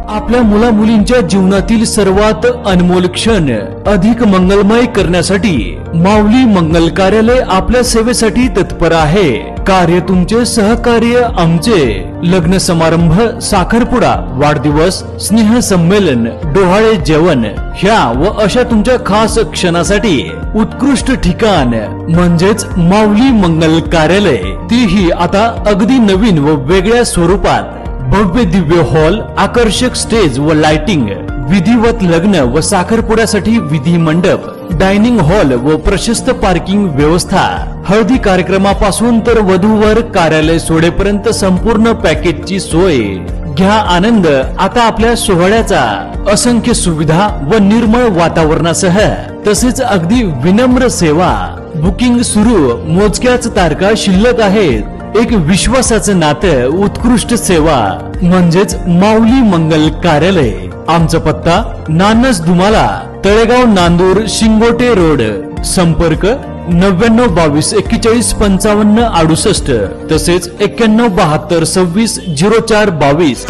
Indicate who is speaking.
Speaker 1: आपल्या मुला मुलींच्या जीवनातील सर्वात अनमोल क्षण अधिक मंगलमय करण्यासाठी माऊली मंगल कार्यालय आपल्या सेवेसाठी तत्पर आहे। कार्य तुमचे, सहकार्य आमचे। लग्न समारंभ, साखरपुडा, वाढदिवस, स्नेह संमेलन, डोहाळे जेवण ह्या व अशा तुमच्या खास क्षणासाठी उत्कृष्ट ठिकाण म्हणजेच माऊली मंगल कार्यालय, तीही आता अगदी नवीन व वेगळ्या स्वरूपात। भव्य दिव्य हॉल, आकर्षक स्टेज व लाइटिंग, विधिवत लग्न व साखरपुड्यासाठी विधी मंडप, डायनिंग हॉल व प्रशस्त पार्किंग व्यवस्था, हळदी कार्यक्रमापासून तर वधूवर कार्यालय सोडेपर्यंत संपूर्ण पॅकेजची सोय। घ्या आनंद आता आपल्या सोहळ्याचा। असंख्य सुविधा व निर्मळ वातावरणासह तसेच अगदी विनम्र सेवा। बुकिंग सुरू, मोजक्याच तारखा शिल्लक आहेत। एक विश्वासाचं नातं, उत्कृष्ट सेवा म्हणजेच माऊली मंगल कार्यालय। आमचा पत्ता नानस धुमाला, तळेगाव, नांदूर, शिंगोटे रोड। संपर्क 99 22 41 55 68 तसेच 91 72 26 04 22।